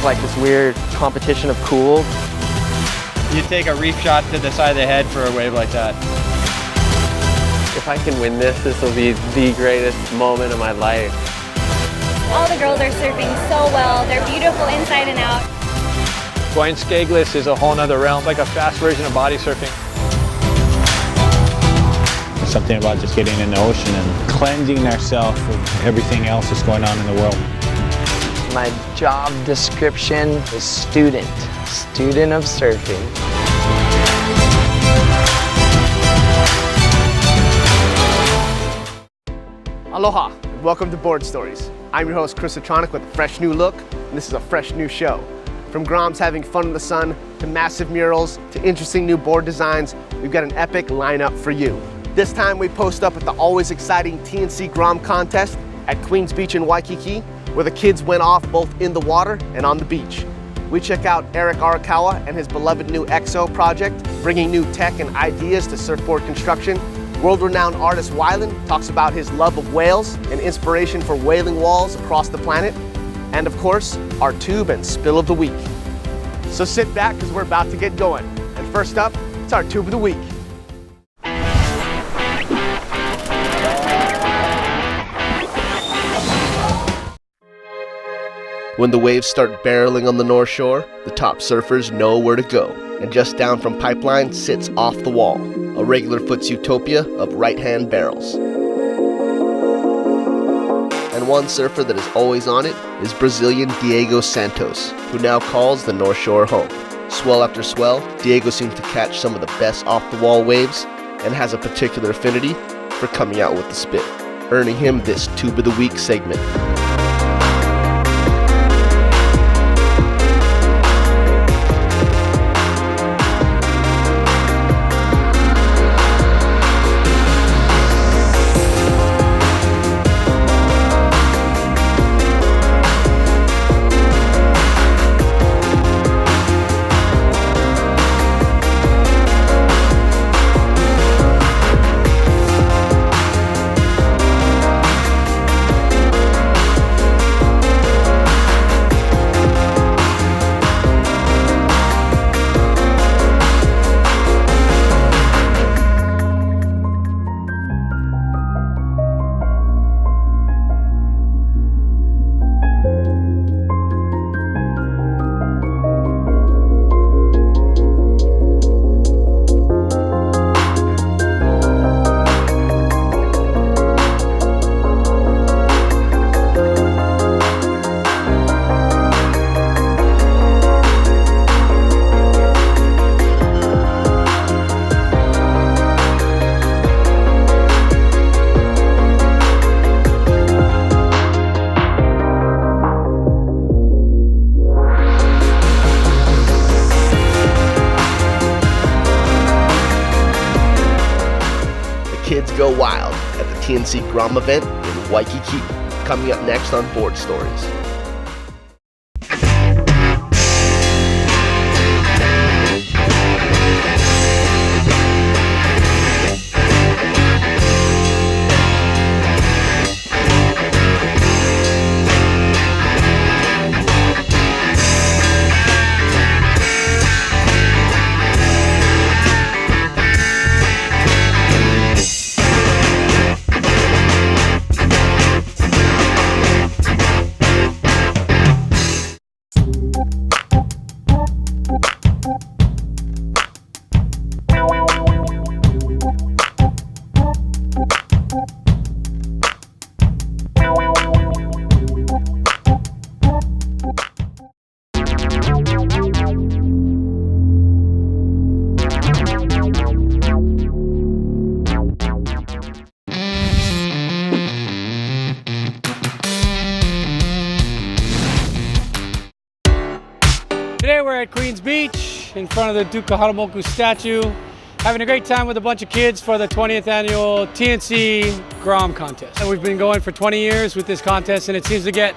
like this weird competition of cool. You take a reef shot to the side of the head for a wave like that. If I can win this, this will be the greatest moment of my life. All the girls are surfing so well. They're beautiful inside and out. Going skagless is a whole nother realm, like a fast version of body surfing. Something about just getting in the ocean and cleansing ourselves of everything else that's going on in the world. My job description is student of surfing. Aloha, and welcome to Board Stories. I'm your host, Chris Atronic, with a fresh new look, and this is a fresh new show. From Groms having fun in the sun, to massive murals, to interesting new board designs, we've got an epic lineup for you. This time we post up at the always exciting T&C Grom Contest at Queens Beach in Waikiki, where the kids went off both in the water and on the beach. We check out Arakawa and his beloved new EXO project, bringing new tech and ideas to surfboard construction. World-renowned artist Wyland talks about his love of whales and inspiration for whaling walls across the planet. And of course, our tube and spill of the week. So sit back because we're about to get going. And first up, it's our tube of the week. When the waves start barreling on the North Shore, the top surfers know where to go. And just down from Pipeline sits Off the Wall, a regular foot's utopia of right-hand barrels. And one surfer that is always on it is Brazilian Diego Santos, who now calls the North Shore home. Swell after swell, Diego seems to catch some of the best off-the-wall waves and has a particular affinity for coming out with the spit, earning him this Tube of the Week segment. Kids go wild at the TNC Grom event in Waikiki. Coming up next on Board Stories. Today we're at Queens Beach in front of the Duke Kahanamoku statue, having a great time with a bunch of kids for the 20th annual T&C Grom Contest. And we've been going for 20 years with this contest, and it seems to get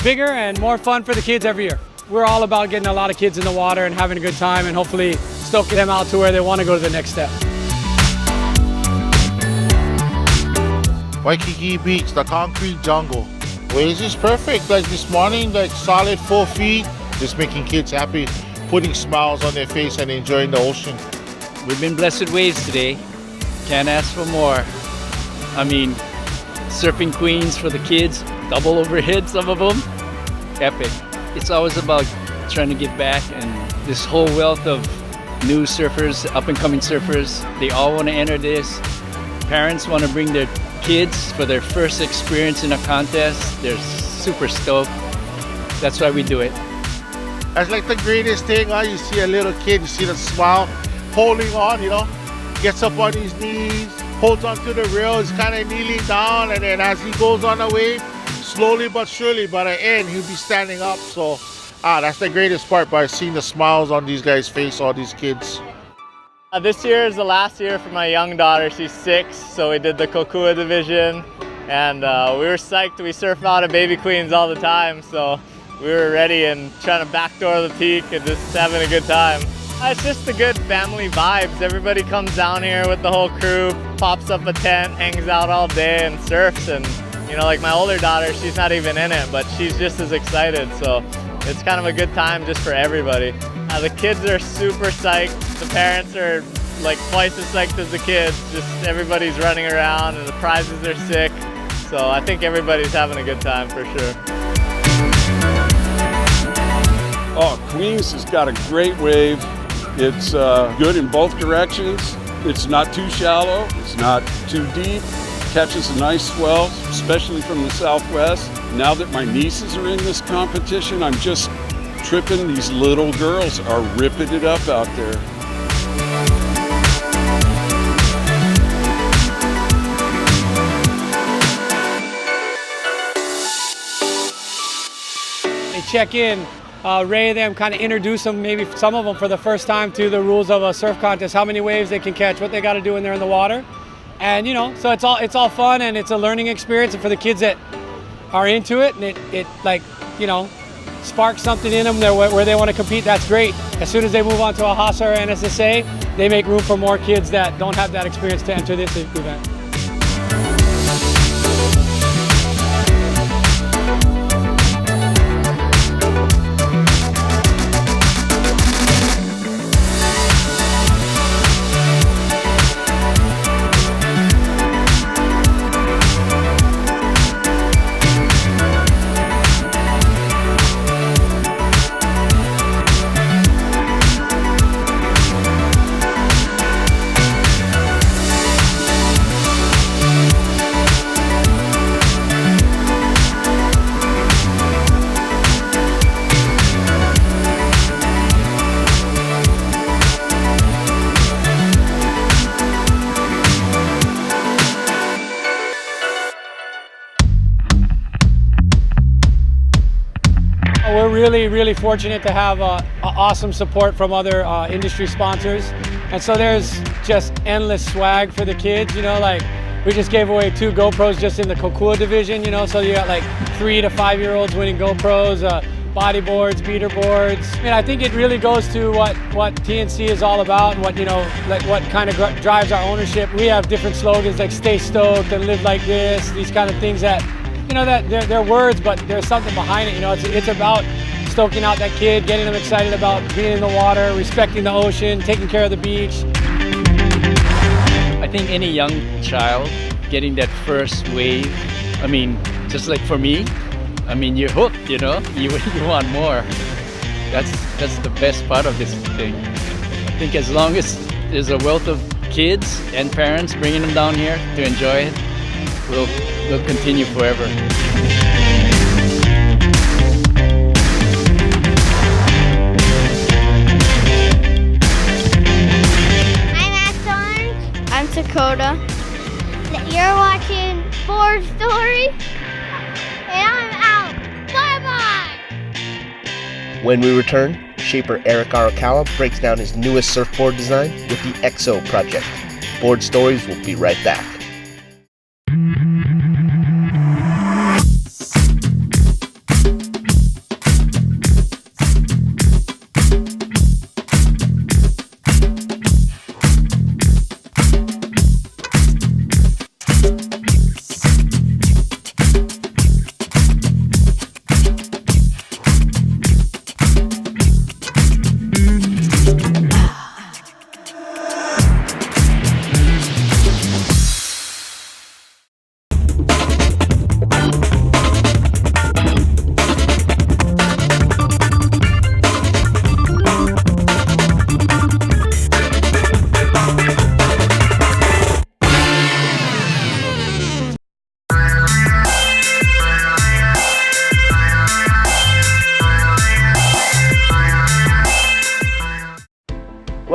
bigger and more fun for the kids every year. We're all about getting a lot of kids in the water and having a good time and hopefully stoking them out to where they want to go to the next step. Waikiki Beach, the concrete jungle. Waves is perfect. Like this morning, like solid 4 feet. just making kids happy, putting smiles on their face and enjoying the ocean. We've been blessed with waves today. Can't ask for more. I mean, surfing queens for the kids, double overhead, some of them. Epic. It's always about trying to give back, and this whole wealth of new surfers, up and coming surfers, they all want to enter this. Parents want to bring their kids for their first experience in a contest. They're super stoked. That's why we do it. That's like the greatest thing. You see a little kid, you see the smile, holding on, gets up on his knees, holds onto the rail, is kind of kneeling down, and then as he goes on the wave, slowly but surely, by the end, he'll be standing up. So that's the greatest part, by seeing the smiles on these guys' face, all these kids. This year is the last year for my young daughter. She's 6, so we did the Kokua division, and we were psyched. We surf out of Baby Queens all the time, so we were ready and trying to backdoor the peak and just having a good time. It's just the good family vibes. Everybody comes down here with the whole crew, pops up a tent, hangs out all day and surfs. And like my older daughter, she's not even in it, but she's just as excited. So it's kind of a good time just for everybody. The kids are super psyched. The parents are like twice as psyched as the kids. Just everybody's running around and the prizes are sick. So I think everybody's having a good time for sure. Oh, Queens has got a great wave. It's good in both directions. It's not too shallow, it's not too deep. Catches a nice swell, especially from the southwest. Now that my nieces are in this competition, I'm just tripping. These little girls are ripping it up out there. They check in. Ray them, kind of introduce them, maybe some of them for the first time, to the rules of a surf contest, how many waves they can catch, what they got to do when they're in the water. And so it's all fun, and it's a learning experience, and for the kids that are into it, and it like, sparks something in them where they want to compete. That's great. As soon as they move on to a HASA or NSSA, they make room for more kids that don't have that experience to enter this event. We're really fortunate to have awesome support from other industry sponsors, and so there's just endless swag for the kids. Like we just gave away 2 GoPros just in the Kokua division. So you got like 3 to 5 year olds winning GoPros, bodyboards, beater boards. I think it really goes to what TNC is all about, and what kind of drives our ownership. We have different slogans like "Stay stoked" and "Live like this." These kind of things that that they're words, but there's something behind it. It's about stoking out that kid, getting them excited about being in the water, respecting the ocean, taking care of the beach. I think any young child getting that first wave, just like for me, you're hooked, you want more. That's the best part of this thing. I think as long as there's a wealth of kids and parents bringing them down here to enjoy it, we'll continue forever. I'm Dakota. You're watching Board Stories, and I'm out. Bye-bye! When we return, shaper Eric Arakawa breaks down his newest surfboard design with the EXO project. Board Stories will be right back.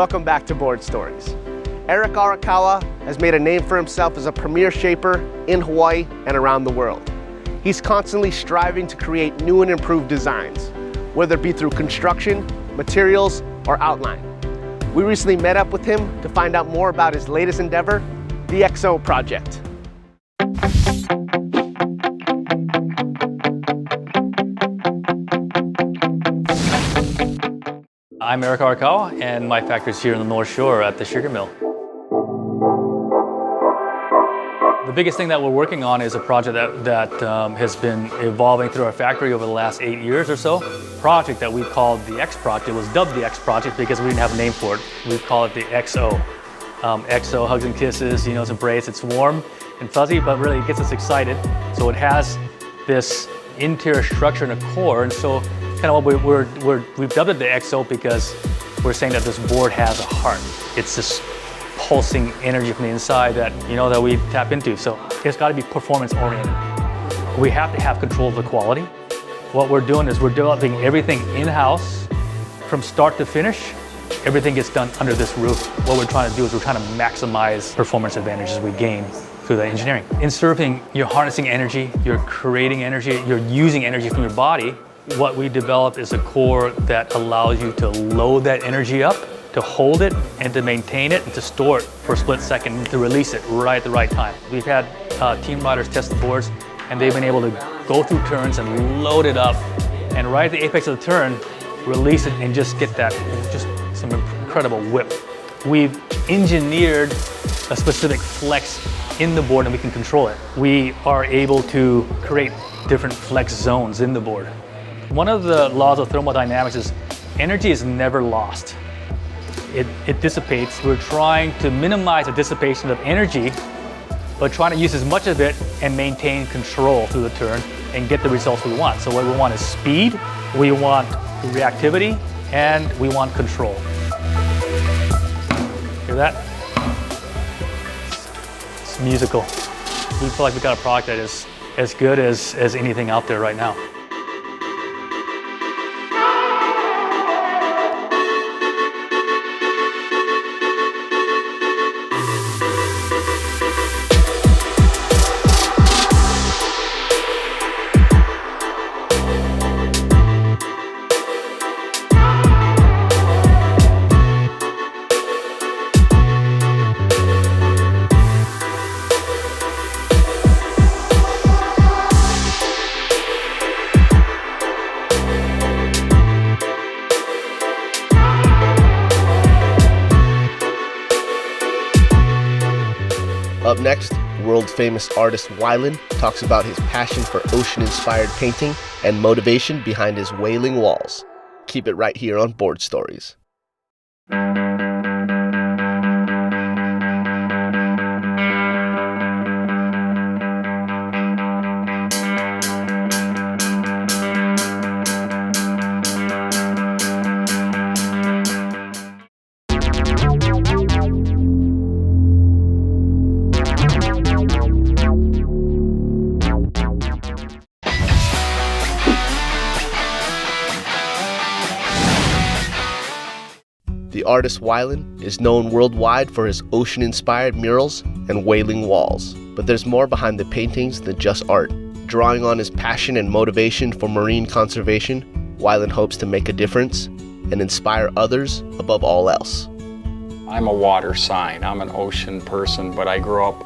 Welcome back to Board Stories. Eric Arakawa has made a name for himself as a premier shaper in Hawaii and around the world. He's constantly striving to create new and improved designs, whether it be through construction, materials, or outline. We recently met up with him to find out more about his latest endeavor, the XO project. I'm Eric Arakawa, and my factory is here in the North Shore at the sugar mill. The biggest thing that we're working on is a project that has been evolving through our factory over the last 8 years or so. Project that we called the X Project. It was dubbed the X Project because we didn't have a name for it. We call it the XO. XO, hugs and kisses, it's embrace, it's warm and fuzzy, but really it gets us excited. So it has this interior structure and a core, and so kind of what we've dubbed it the XO because we're saying that this board has a heart. It's this pulsing energy from the inside that that we tap into. So it's got to be performance oriented. We have to have control of the quality. What we're doing is we're developing everything in-house from start to finish. Everything gets done under this roof. What we're trying to do is we're trying to maximize performance advantages we gain through the engineering. In surfing, you're harnessing energy, you're creating energy, you're using energy from your body. What we developed is a core that allows you to load that energy up, to hold it, and to maintain it, and to store it for a split second, and to release it right at the right time. We've had team riders test the boards, and they've been able to go through turns and load it up, and right at the apex of the turn, release it and just get that, just some incredible whip. We've engineered a specific flex in the board, and we can control it. We are able to create different flex zones in the board. One of the laws of thermodynamics is energy is never lost. It dissipates. We're trying to minimize the dissipation of energy, but trying to use as much of it and maintain control through the turn and get the results we want. So what we want is speed, we want reactivity, and we want control. Hear that? It's musical. We feel like we've got a product that is as good as anything out there right now. Up next, world-famous artist Wyland talks about his passion for ocean-inspired painting and motivation behind his wailing walls. Keep it right here on Board Stories. The artist Wyland is known worldwide for his ocean-inspired murals and wailing walls. But there's more behind the paintings than just art. Drawing on his passion and motivation for marine conservation, Wyland hopes to make a difference and inspire others above all else. I'm a water sign. I'm an ocean person, but I grew up,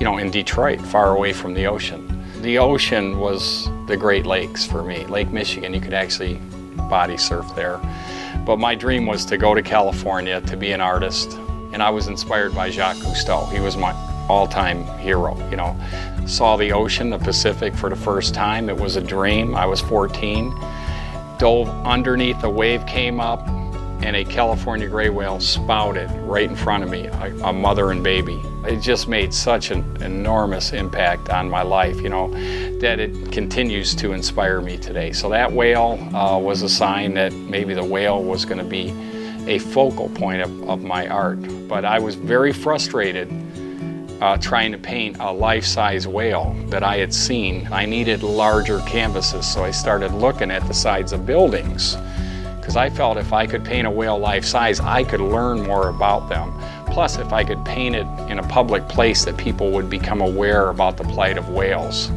in Detroit, far away from the ocean. The ocean was the Great Lakes for me. Lake Michigan, you could actually body surf there. But my dream was to go to California to be an artist, and I was inspired by Jacques Cousteau. He was my all-time hero, Saw the ocean, the Pacific, for the first time. It was a dream. I was 14. Dove underneath, a wave came up, and a California gray whale spouted right in front of me, a mother and baby. It just made such an enormous impact on my life, that it continues to inspire me today. So that whale was a sign that maybe the whale was going to be a focal point of my art. But I was very frustrated trying to paint a life-size whale that I had seen. I needed larger canvases, so I started looking at the sides of buildings, because I felt if I could paint a whale life size, I could learn more about them. Plus, if I could paint it in a public place, that people would become aware about the plight of whales.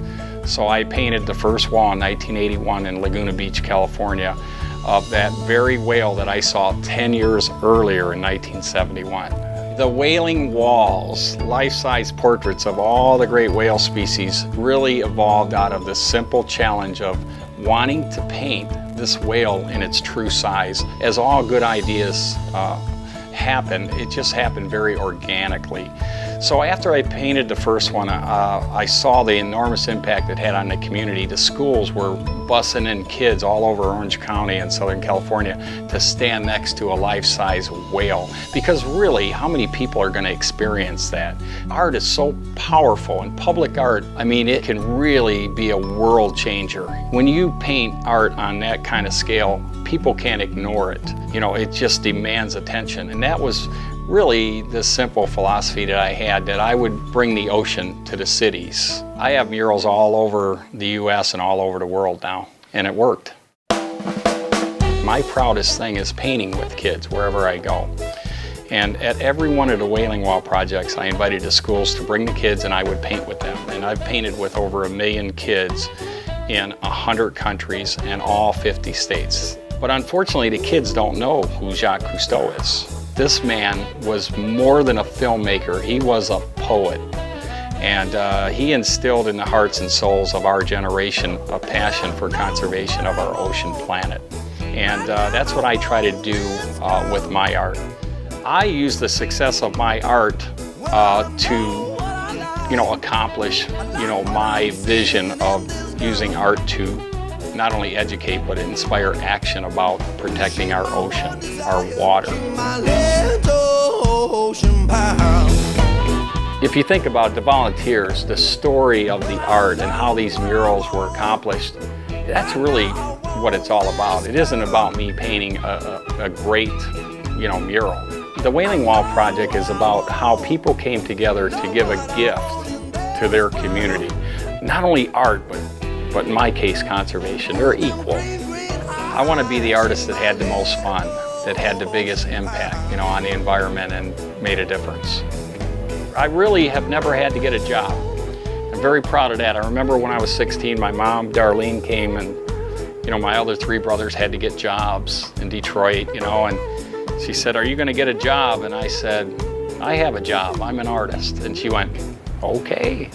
So I painted the first wall in 1981 in Laguna Beach, California, of that very whale that I saw 10 years earlier in 1971. The whaling walls, life-size portraits of all the great whale species, really evolved out of the simple challenge of wanting to paint this whale in its true size. As all good ideas happen, it just happened very organically. So after I painted the first one, I saw the enormous impact it had on the community. The schools were bussing in kids all over Orange County and Southern California to stand next to a life-size whale. Because really, how many people are going to experience that? Art is so powerful, and public art, I mean, it can really be a world changer. When you paint art on that kind of scale, people can't ignore it. You know, it just demands attention. And that was really the simple philosophy that I had, that I would bring the ocean to the cities. I have murals all over the US and all over the world now, and it worked. My proudest thing is painting with kids wherever I go. And at every one of the Whaling Wall projects, I invited the schools to bring the kids and I would paint with them. And I've painted with over 1 million kids in 100 countries and all 50 states. But unfortunately, the kids don't know who Jacques Cousteau is. This man was more than a filmmaker, he was a poet. And he instilled in the hearts and souls of our generation a passion for conservation of our ocean planet. And that's what I try to do with my art. I use the success of my art to, accomplish, my vision of using art to not only educate, but inspire action about protecting our ocean, our water. If you think about the volunteers, the story of the art and how these murals were accomplished, that's really what it's all about. It isn't about me painting a great, mural. The Whaling Wall project is about how people came together to give a gift to their community. Not only art, but in my case, conservation. They're equal. I want to be the artist that had the most fun, that had the biggest impact, on the environment and made a difference. I really have never had to get a job. I'm very proud of that. I remember when I was 16, my mom, Darlene, came and, my other 3 brothers had to get jobs in Detroit, and she said, "Are you going to get a job?" And I said, "I have a job. I'm an artist." And she went, "Okay."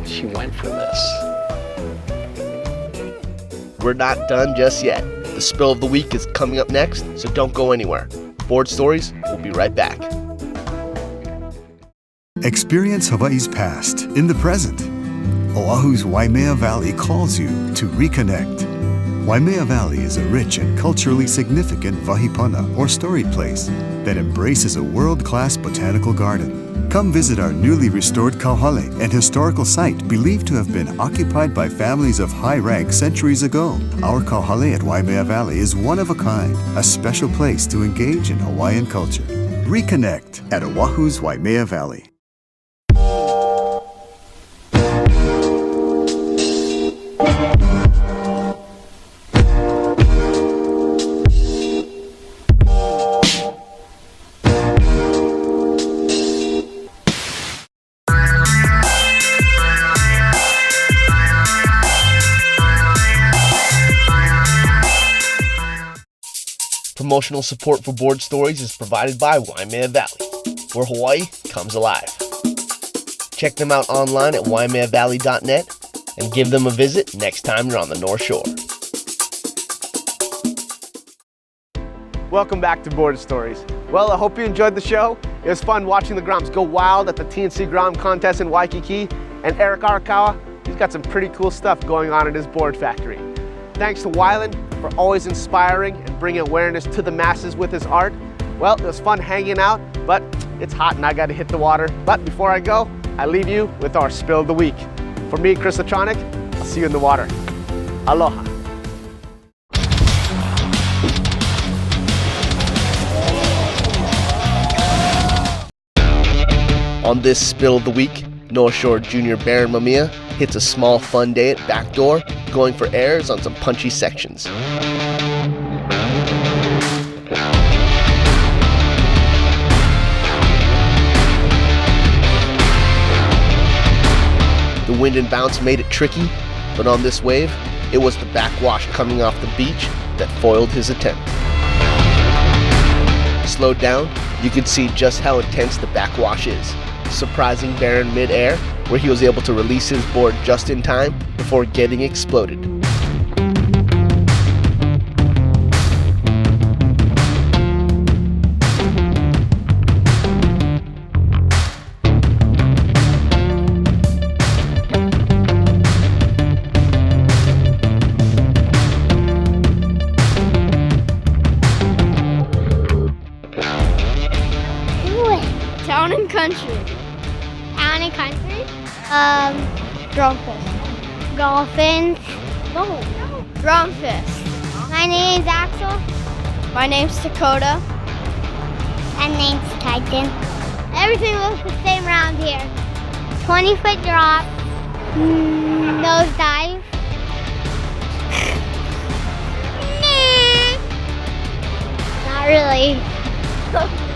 She went for this. We're not done just yet. The spill of the week is coming up next, so don't go anywhere. Board Stories will be right back. Experience Hawaii's past in the present. Oahu's Waimea Valley calls you to reconnect. Waimea Valley is a rich and culturally significant vahipana, or storied place, that embraces a world-class botanical garden. Come visit our newly restored kauhale, an historical site believed to have been occupied by families of high rank centuries ago. Our kauhale at Waimea Valley is one of a kind, a special place to engage in Hawaiian culture. Reconnect at Oahu's Waimea Valley. Promotional support for Board Stories is provided by Waimea Valley, where Hawaii comes alive. Check them out online at waimeavalley.net and give them a visit next time you're on the North Shore. Welcome back to Board Stories. Well, I hope you enjoyed the show. It was fun watching the Groms go wild at the T&C Grom Contest in Waikiki, and Eric Arakawa, he's got some pretty cool stuff going on at his board factory. Thanks to Wyland for always inspiring and bringing awareness to the masses with his art. Well, it was fun hanging out, but it's hot and I gotta hit the water. But before I go, I leave you with our Spill of the Week. For me, Chris Latronic, I'll see you in the water. Aloha. On this Spill of the Week, North Shore Junior Baron Mamiya hits a small fun day at backdoor, going for airs on some punchy sections. wind and bounce made it tricky, but on this wave, it was the backwash coming off the beach that foiled his attempt. Slowed down, you could see just how intense the backwash is, surprising Baron mid-air, where he was able to release his board just in time before getting exploded. Town and country. Town and country? Drumfish. Dolphins. No. Drumfish. My name's Axel. My name's Dakota. My name's Titan. Everything looks the same around here. 20-foot drop. Nose dive. Not really.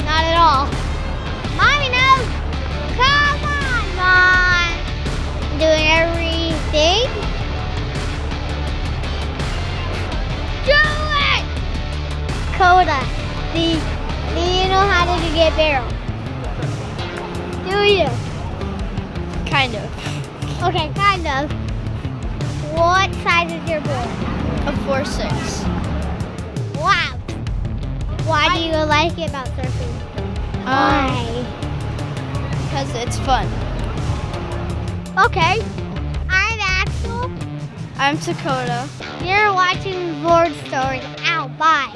Not at all. Mommy, no! Come on, Mom! I'm doing everything. Do it! Coda, do you know how to get barrel? Do you? Kind of. Okay, kind of. What size is your board? A 4'6". Wow. Why do you like it about surfing? Why? Because it's fun. Okay. I'm Axel. I'm Dakota. You're watching Board Stories. Ow, bye.